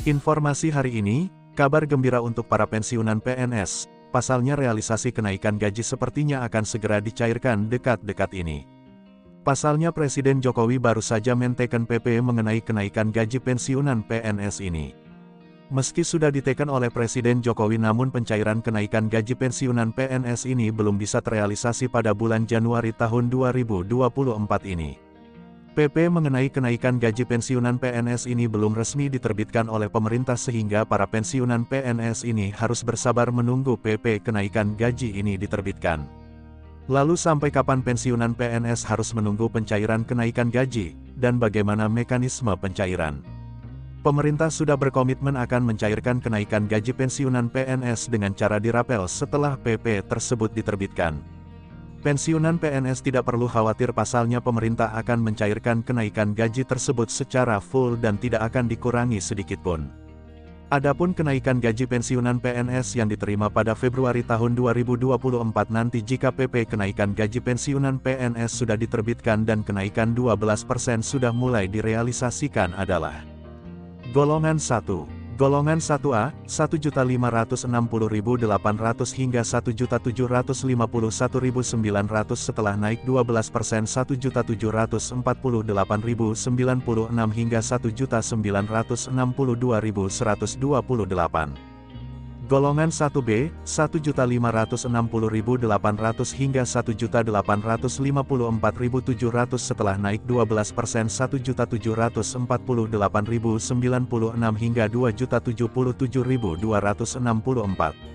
Informasi hari ini, kabar gembira untuk para pensiunan PNS, pasalnya realisasi kenaikan gaji sepertinya akan segera dicairkan dekat-dekat ini. Pasalnya Presiden Jokowi baru saja mentekan PP mengenai kenaikan gaji pensiunan PNS ini. Meski sudah diteken oleh Presiden Jokowi namun pencairan kenaikan gaji pensiunan PNS ini belum bisa terrealisasi pada bulan Januari tahun 2024 ini. PP mengenai kenaikan gaji pensiunan PNS ini belum resmi diterbitkan oleh pemerintah sehingga para pensiunan PNS ini harus bersabar menunggu PP kenaikan gaji ini diterbitkan. Lalu sampai kapan pensiunan PNS harus menunggu pencairan kenaikan gaji, dan bagaimana mekanisme pencairan? Pemerintah sudah berkomitmen akan mencairkan kenaikan gaji pensiunan PNS dengan cara dirapel setelah PP tersebut diterbitkan. Pensiunan PNS tidak perlu khawatir pasalnya pemerintah akan mencairkan kenaikan gaji tersebut secara full dan tidak akan dikurangi sedikitpun. Adapun kenaikan gaji pensiunan PNS yang diterima pada Februari tahun 2024 nanti jika PP kenaikan gaji pensiunan PNS sudah diterbitkan dan kenaikan 12% sudah mulai direalisasikan adalah Golongan 1. Golongan 1A, 1.560.800 hingga 1.751.900 setelah naik 12% 1.748.096 hingga 1.962.128. Golongan 1B, 1.560.800 hingga 1.854.700 setelah naik 12% 1.748.096 hingga 2.077.264.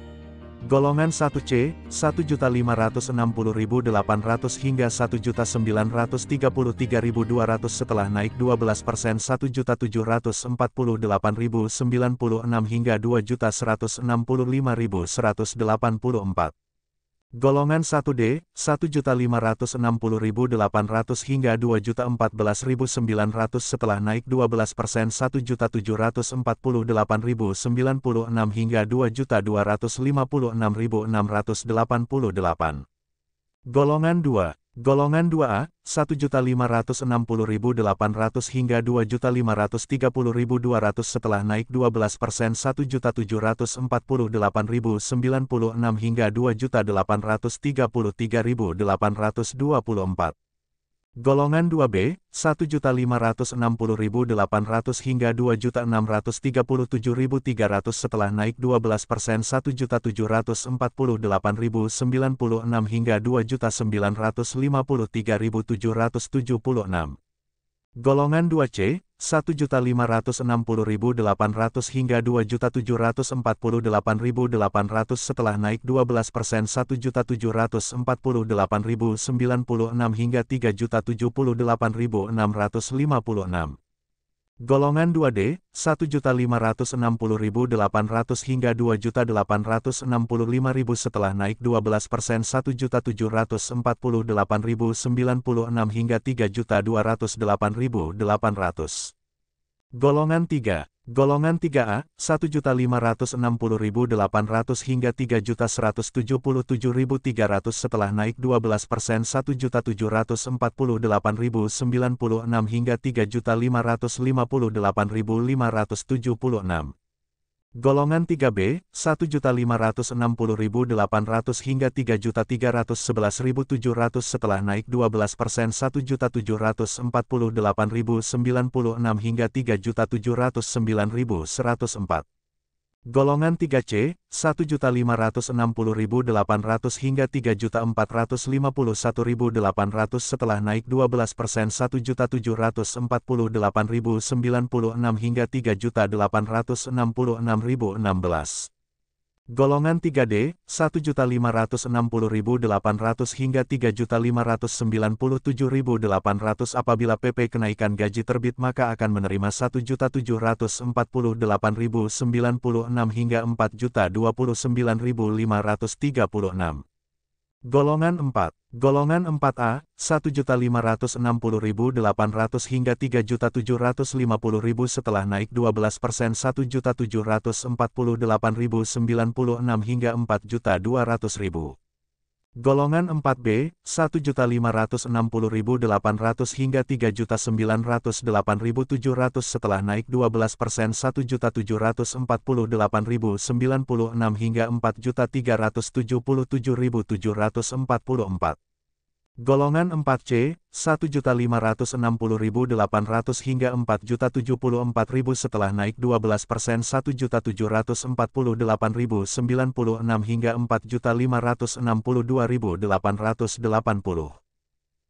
Golongan 1C, 1.560.800 hingga 1.933.200 setelah naik 12% 1.748.096 hingga 2.165.184. Golongan 1D, 1.560.800 hingga 2.014.900 setelah naik 12% 1.748.096 hingga 2.256.688. Golongan 2. Golongan 2A, 1.560.800 hingga 2.530.200 setelah naik 12% 1.748.096 hingga 2.833.824. Golongan 2B, 1.560.800 hingga 2.637.300 setelah naik 12% 1.748.096 hingga 2.953.776. Golongan 2C, 1.560.800 hingga 2.748.800 setelah naik 12% 1.748.096 hingga 3.078.656. Golongan 2D, 1.560.800 hingga 2.865.000 setelah naik 12% 1.748.096 hingga 3.208.800. Golongan 3. Golongan 3A, 1.560.800 hingga 3.177.300 setelah naik 12% 1.748.096 hingga 3.558.576. Golongan 3B, 1.560.800 hingga 3.311.700 setelah naik 12% 1.748.096 hingga 3.709.104. Golongan 3C, 1.560.800 hingga 3.451.800 setelah naik 12% 1.748.096 hingga 3.866.016. Golongan 3D, 1.560.800 hingga 3.597.800 apabila PP kenaikan gaji terbit maka akan menerima 1.748.096 hingga 4.029.536. Golongan 4. Golongan 4A, 1.560.800 hingga 3.750.000 setelah naik 12% 1.748.096 hingga 4.200.000. Golongan 4B, 1.560.800 hingga 3.908.700 setelah naik 12% 1.748.096 hingga 4.377.744. Golongan 4C, 1.560.800 hingga 4.074.000 setelah naik 12% 1.748.096 hingga 4.562.880.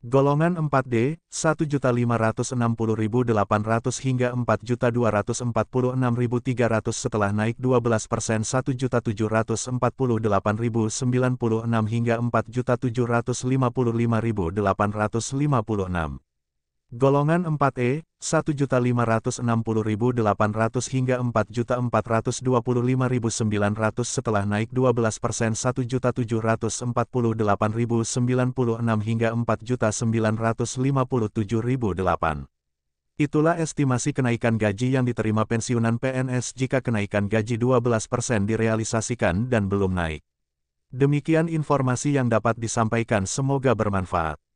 Golongan 4D, 1.560.800 hingga 4.246.300 setelah naik 12% 1.748.096 hingga 4.755.856. Golongan 4E, 1.560.800 hingga 4.425.900 setelah naik 12% 1.748.096 hingga 4.957.008. Itulah estimasi kenaikan gaji yang diterima pensiunan PNS jika kenaikan gaji 12% direalisasikan dan belum naik. Demikian informasi yang dapat disampaikan, semoga bermanfaat.